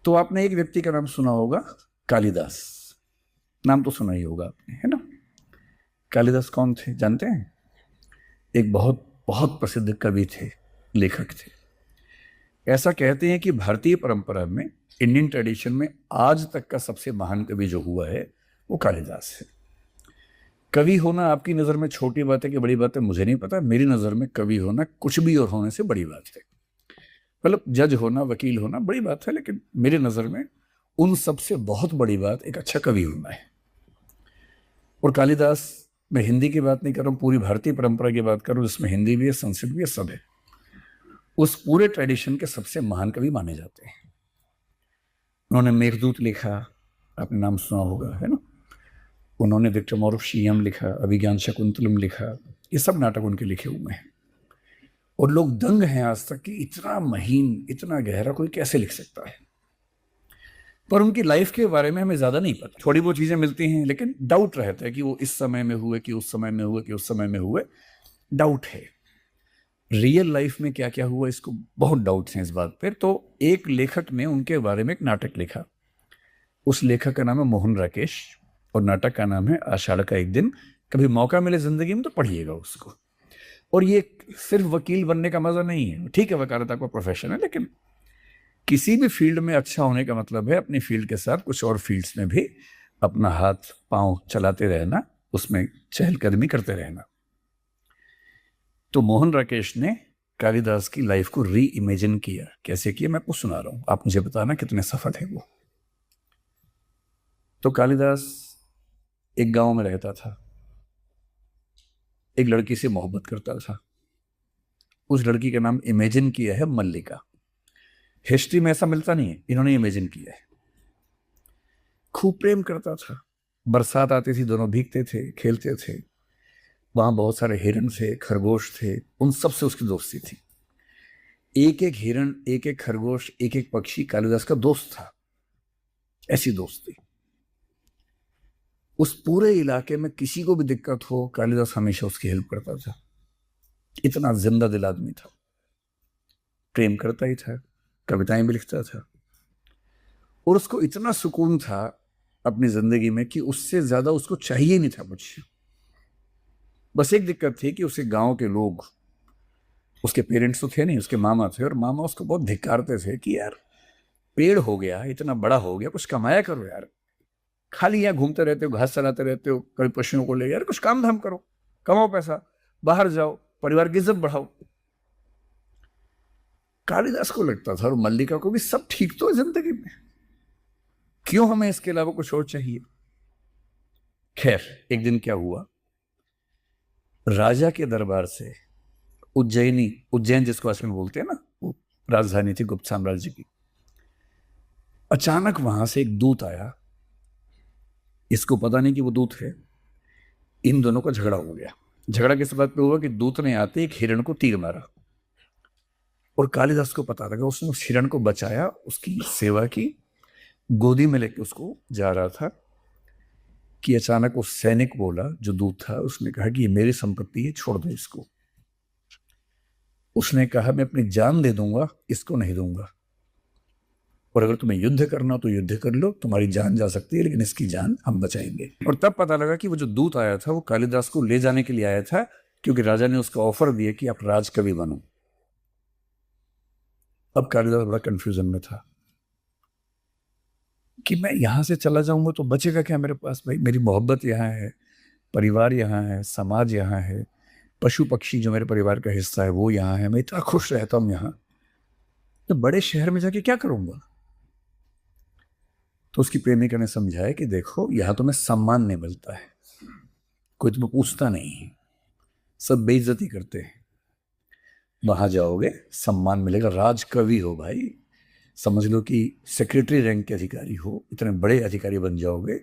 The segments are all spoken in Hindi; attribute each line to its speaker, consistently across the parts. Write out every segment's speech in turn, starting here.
Speaker 1: तो आपने एक व्यक्ति का नाम सुना होगा, कालिदास। नाम तो सुना ही होगा आपने, है ना? कालिदास कौन थे जानते हैं? एक बहुत बहुत प्रसिद्ध कवि थे, लेखक थे। ऐसा कहते हैं कि भारतीय परंपरा में, इंडियन ट्रेडिशन में आज तक का सबसे महान कवि जो हुआ है वो कालिदास है। कवि होना आपकी नज़र में छोटी बात है कि बड़ी बात है, मुझे नहीं पता। मेरी नज़र में कवि होना कुछ भी और होने से बड़ी बात है। मतलब जज होना, वकील होना बड़ी बात है, लेकिन मेरी नज़र में उन सबसे बहुत बड़ी बात एक अच्छा कवि होना है। और कालिदास, मैं हिंदी की बात नहीं कर रहा हूँ, पूरी भारतीय परंपरा की बात कर रहा हूँ, जिसमें हिंदी भी है, संस्कृत भी है, सब है। उस पूरे ट्रेडिशन के सबसे महान कवि माने जाते हैं। उन्होंने मेघदूत लिखा, आपने नाम सुना होगा, है ना? उन्होंने विक्रम और शीयम लिखा, अभिज्ञान शकुंतलम लिखा। ये सब नाटक उनके लिखे हुए हैं। और लोग दंग हैं आज तक कि इतना महीन, इतना गहरा कोई कैसे लिख सकता है। पर उनकी लाइफ के बारे में हमें ज्यादा नहीं पता। थोड़ी बहुत चीजें मिलती हैं, लेकिन डाउट रहता है कि वो इस समय में हुए, कि उस समय में हुए, कि उस समय में हुए। डाउट है रियल लाइफ में क्या क्या हुआ, इसको बहुत डाउट्स हैं इस बात पर। तो एक लेखक ने उनके बारे में एक नाटक लिखा। उस लेखक का नाम है मोहन राकेश, और नाटक का नाम है आषाढ़ का एक दिन। कभी मौका मिले जिंदगी में तो पढ़िएगा उसको। और ये सिर्फ वकील बनने का मजा नहीं है, ठीक है वकालत आपका प्रोफेशन है, लेकिन किसी भी फील्ड में अच्छा होने का मतलब है अपनी फील्ड के साथ कुछ और फील्ड्स में भी अपना हाथ पांव चलाते रहना, उसमें चहलकदमी करते रहना। तो मोहन राकेश ने कालिदास की लाइफ को री इमेजिन किया। कैसे किया मैं आपको सुना रहा हूं, आप मुझे बताना कितने सफल है वो। तो कालिदास एक गांव में रहता था, एक लड़की से मोहब्बत करता था। उस लड़की का नाम इमेजिन किया है मल्लिका। हिस्ट्री में ऐसा मिलता नहीं है, इन्होंने इमेजिन किया है। खूब प्रेम करता था। बरसात आती थी, दोनों भीगते थे, खेलते थे। वहां बहुत सारे हिरण थे, खरगोश थे, उन सब से उसकी दोस्ती थी। एक एक हिरण, एक एक खरगोश, एक एक पक्षी कालिदास का दोस्त था। ऐसी दोस्ती। उस पूरे इलाके में किसी को भी दिक्कत हो, कालिदास हमेशा उसकी हेल्प करता था। इतना जिंदा दिल आदमी था। प्रेम करता ही था, कविताएं भी लिखता था। और उसको इतना सुकून था अपनी जिंदगी में कि उससे ज्यादा उसको चाहिए नहीं था कुछ। बस एक दिक्कत थी कि उसे गांव के लोग, उसके पेरेंट्स तो थे नहीं, उसके मामा थे, और मामा उसको बहुत धिक्कारते थे कि यार पेड़ हो गया, इतना बड़ा हो गया, कुछ कमाया करो यार। खाली यहाँ घूमते रहते हो, घास चलाते रहते हो, कभी पशुओं को ले, यार कुछ काम धाम करो, कमाओ पैसा, बाहर जाओ, परिवार की इज्जत बढ़ाओ। कालिदास को लगता था, और मल्लिका को भी, सब ठीक तो है जिंदगी में, क्यों हमें इसके अलावा कुछ और चाहिए। खैर, एक दिन क्या हुआ, राजा के दरबार से उज्जैनी, उज्जैन जिसको असल में बोलते हैं ना, वो राजधानी थी गुप्त साम्राज्य की। अचानक वहां से एक दूत आया। इसको पता नहीं कि वो दूत है। इन दोनों का झगड़ा हो गया। झगड़ा किस बात पे हुआ कि दूत ने आते एक हिरण को तीर मारा, और कालिदास को पता लगा। उसने उस हिरण को बचाया, उसकी सेवा की, गोदी में लेके उसको जा रहा था कि अचानक उस सैनिक बोला, जो दूत था, उसने कहा कि ये मेरी संपत्ति है, छोड़ दो इसको। उसने कहा मैं अपनी जान दे दूंगा, इसको नहीं दूंगा। और अगर तुम्हें युद्ध करना तो युद्ध कर लो, तुम्हारी जान जा सकती है, लेकिन इसकी जान हम बचाएंगे। और तब पता लगा कि वो जो दूत आया था वो कालिदास को ले जाने के लिए आया था, क्योंकि राजा ने उसका ऑफर दिया कि आप राजकवि बनो। अब कालिदास बड़ा कंफ्यूजन में था कि मैं यहां से चला जाऊंगा तो बचेगा क्या मेरे पास। भाई मेरी मोहब्बत यहाँ है, परिवार यहाँ है, समाज यहाँ है, पशु पक्षी जो मेरे परिवार का हिस्सा है वो यहाँ है, मैं इतना खुश रहता हूँ यहाँ, तो बड़े शहर में जाके क्या करूंगा। तो उसकी प्रेमिका ने समझाया कि देखो यहाँ तुम्हें सम्मान नहीं मिलता है, कोई तुम्हें पूछता नहीं है, सब बेइज्जती करते हैं। वहां जाओगे सम्मान मिलेगा, राजकवि हो भाई, समझ लो कि सेक्रेटरी रैंक के अधिकारी हो, इतने बड़े अधिकारी बन जाओगे,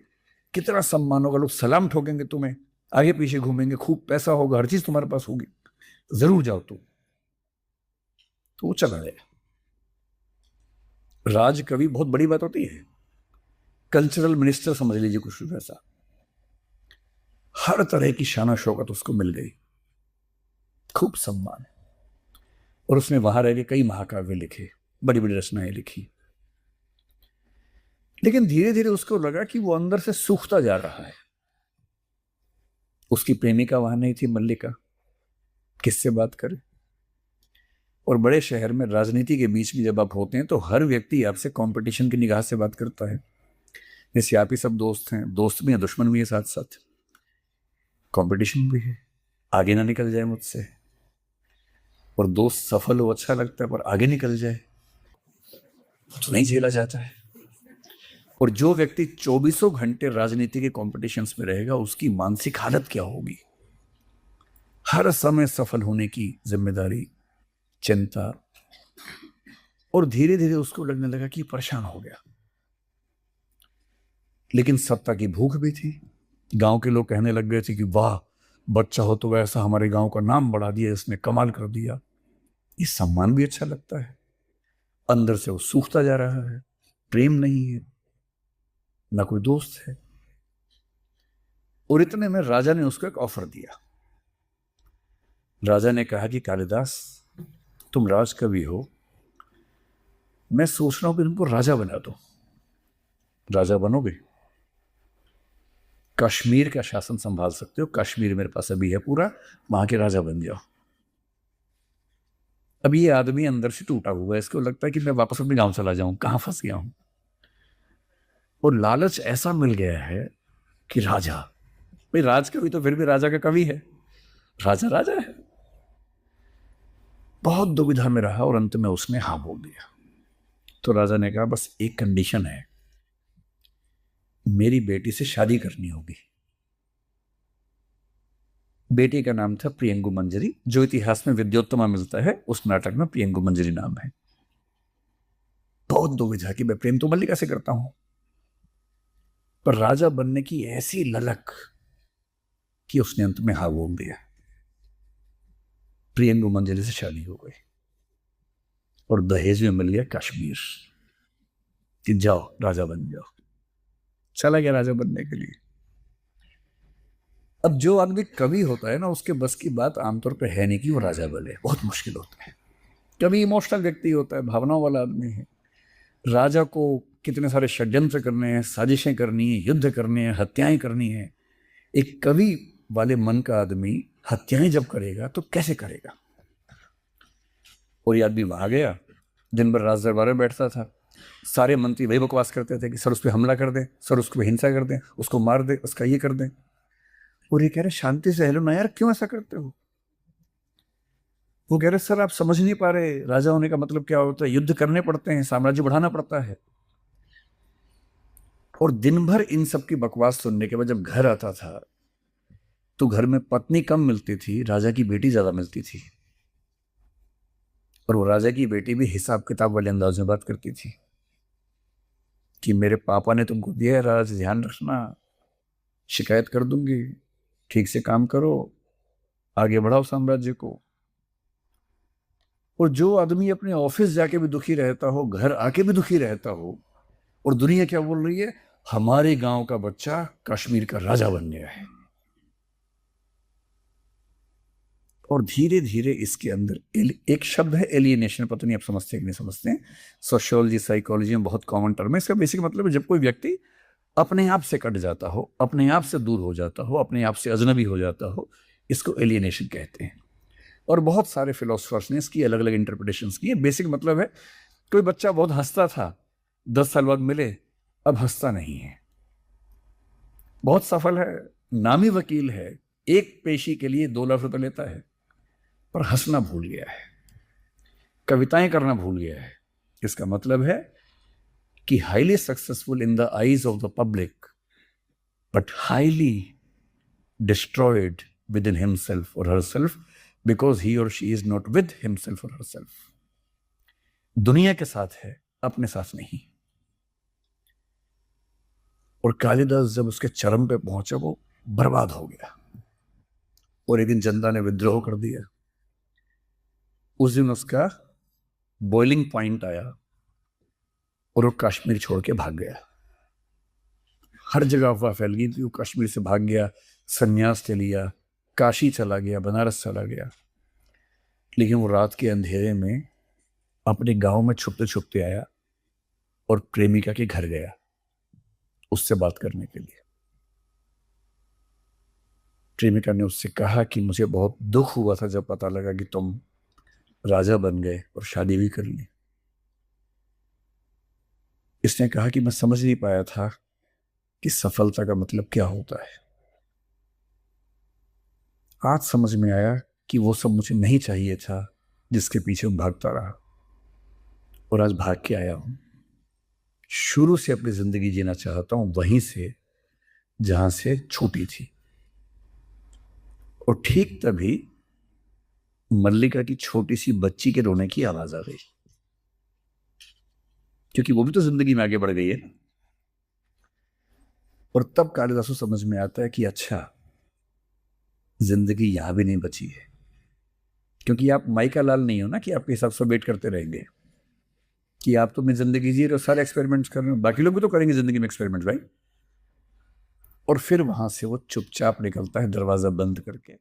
Speaker 1: कितना सम्मान होगा, लोग सलाम ठोकेंगे तुम्हें, आगे पीछे घूमेंगे, खूब पैसा होगा, हर चीज तुम्हारे पास होगी, जरूर जाओ तुम। तो वो चला गया। राजकवि बहुत बड़ी बात होती है, कल्चरल मिनिस्टर समझ लीजिए कुछ वैसा। हर तरह की शान शौकत उसको मिल गई, खूब सम्मान। और उसने वहां रह के कई महाकाव्य लिखे, बड़ी बड़ी रचनाएं लिखी। लेकिन धीरे धीरे उसको लगा कि वो अंदर से सूखता जा रहा है। उसकी प्रेमिका वहां नहीं थी, मल्लिका, किससे बात करे? और बड़े शहर में राजनीति के बीच में जब आप होते हैं तो हर व्यक्ति आपसे कंपटीशन की निगाह से बात करता है। जैसे आप ही सब दोस्त हैं, दोस्त भी हैं, दुश्मन भी है, साथ साथ कंपटीशन भी है, आगे ना निकल जाए मुझसे। और दोस्त सफल हो अच्छा लगता है, पर आगे निकल जाए तो नहीं झेला जाता है। और जो व्यक्ति 24 घंटे राजनीति के कॉम्पिटिशन्स में रहेगा, उसकी मानसिक हालत क्या होगी? हर समय सफल होने की जिम्मेदारी, चिंता। और धीरे धीरे उसको लगने लगा कि परेशान हो गया। लेकिन सत्ता की भूख भी थी। गांव के लोग कहने लग गए थे कि वाह, बच्चा हो तो वैसा, हमारे गांव का नाम बढ़ा दिया, इसने कमाल कर दिया। ये सम्मान भी अच्छा लगता है। अंदर से वो सूखता जा रहा है, प्रेम नहीं है, ना कोई दोस्त है। और इतने में राजा ने उसको एक ऑफर दिया। राजा ने कहा कि कालिदास, तुम राजकवि हो, मैं सोच रहा हूं कि तुमको राजा बना दो। राजा बनोगे? कश्मीर का शासन संभाल सकते हो, कश्मीर मेरे पास अभी है पूरा, वहां के राजा बन जाओ। अब ये आदमी अंदर से टूटा हुआ है, इसको लगता है कि मैं वापस अपने गांव चला जाऊं, कहां फंस गया हूं। और लालच ऐसा मिल गया है कि राजा, भाई राजकवि तो फिर भी राजा का कवि है, राजा राजा है। बहुत दुविधा में रहा और अंत में उसने हाँ बोल दिया। तो राजा ने कहा, बस एक कंडीशन है, मेरी बेटी से शादी करनी होगी। बेटी का नाम था प्रियंगु मंजरी, जो इतिहास में विद्योत्तमा मिलता है, उस नाटक में प्रियंगु मंजरी नाम है। बहुत दुविधा कि मैं प्रेम तो मल्लिका से करता हूं, पर राजा बनने की ऐसी ललक कि उसने अंत में हाँ बोल दिया। प्रियंगु मंजरी से शादी हो गई और दहेज में मिल गया कश्मीर, कि जाओ राजा बन जाओ। चला गया राजा बनने के लिए। अब जो आदमी कवि होता है ना, उसके बस की बात आमतौर पे है नहीं कि वो राजा बने, बहुत मुश्किल होता है। कभी इमोशनल व्यक्ति होता है, भावनाओं वाला आदमी है। राजा को कितने सारे षड्यंत्र करने हैं, साजिशें करनी है, युद्ध करने हैं, हत्याएं करनी है। एक कवि वाले मन का आदमी हत्याएं जब करेगा तो कैसे करेगा? और ये आदमी वहां गया, दिन भर राज दरबार में बैठता था। सारे मंत्री वही बकवास करते थे कि सर उस पर हमला कर दें, सर उस पर हिंसा कर दें, उसको मार दें, उसका ये कर दें। और ये कह रहे शांति से, हेलो ना यार, क्यों ऐसा करते हो? वो कह रहे सर आप समझ नहीं पा रहे, राजा होने का मतलब क्या होता है, युद्ध करने पड़ते हैं, साम्राज्य बढ़ाना पड़ता है। और दिन भर इन सब की बकवास सुनने के बाद जब घर आता था तो घर में पत्नी कम मिलती थी, राजा की बेटी ज्यादा मिलती थी। और वो राजा की बेटी भी हिसाब किताब वाले अंदाज में बात करती थी कि मेरे पापा ने तुमको दिया है राज, ध्यान रखना, शिकायत कर दूंगी, ठीक से काम करो, आगे बढ़ाओ साम्राज्य को। और जो आदमी अपने ऑफिस जाके भी दुखी रहता हो, घर आके भी दुखी रहता हो, और दुनिया क्या बोल रही है, हमारे गांव का बच्चा कश्मीर का राजा बन गया है। और धीरे धीरे इसके अंदर एक शब्द है एलियनेशन, पता नहीं आप समझते हैं कि नहीं समझते हैं, सोशियोलॉजी साइकोलॉजी में बहुत कॉमन टर्म है। इसका बेसिक मतलब है जब कोई व्यक्ति अपने आप से कट जाता हो, अपने आप से दूर हो जाता हो, अपने आप से अजनबी हो जाता हो, इसको एलियनेशन कहते हैं। और बहुत सारे फिलोसफर्स ने इसकी अलग अलग इंटरप्रिटेशंस की है। बेसिक मतलब है कोई बच्चा बहुत हंसता था, 10 साल बाद मिले, अब हंसता नहीं है, बहुत सफल है, नामी वकील है, एक पेशी के लिए 2 लाख रुपए लेता है, पर हंसना भूल गया है, कविताएं करना भूल गया है। इसका मतलब है कि highly successful in the eyes of the public but highly destroyed with in himself और हरसेल्फ बिकॉज ही और she is not with himself और हरसेल्फ। दुनिया के साथ है, अपने साथ नहीं। और कालिदास जब उसके चरम पे पहुंचा, वो बर्बाद हो गया। और एक दिन जनता ने विद्रोह कर दिया। उस दिन उसका बॉइलिंग पॉइंट आया और वो कश्मीर छोड़ के भाग गया। हर जगह अफवाह फैल गई थी, वो कश्मीर से भाग गया, संन्यास ले लिया, काशी चला गया, बनारस चला गया। लेकिन वो रात के अंधेरे में अपने गांव में छुपते छुपते आया और प्रेमिका के घर गया। उससे बात करने के लिए। प्रेमिका ने उससे कहा कि मुझे बहुत दुख हुआ था जब पता लगा कि तुम राजा बन गए और शादी भी कर ली। इसने कहा कि मैं समझ नहीं पाया था कि सफलता का मतलब क्या होता है। आज समझ में आया कि वो सब मुझे नहीं चाहिए था जिसके पीछे मैं भागता रहा, और आज भाग के आया हूं। शुरू से अपनी जिंदगी जीना चाहता हूं वहीं से जहां से छूटी थी। और ठीक तभी मल्लिका की छोटी सी बच्ची के रोने की आवाज आ गई, क्योंकि वो भी तो जिंदगी में आगे बढ़ गई है। और तब कालिदास को समझ में आता है कि अच्छा, जिंदगी यहां भी नहीं बची है। क्योंकि आप माइका लाल नहीं हो ना कि आपके हिसाब से वेट करते रहेंगे कि आप तो अपनी जिंदगी जी रहे हो, सारे एक्सपेरिमेंट्स कर रहे हो, बाकी लोग भी तो करेंगे जिंदगी में एक्सपेरिमेंट भाई। और फिर वहां से वो चुपचाप निकलता है दरवाजा बंद करके।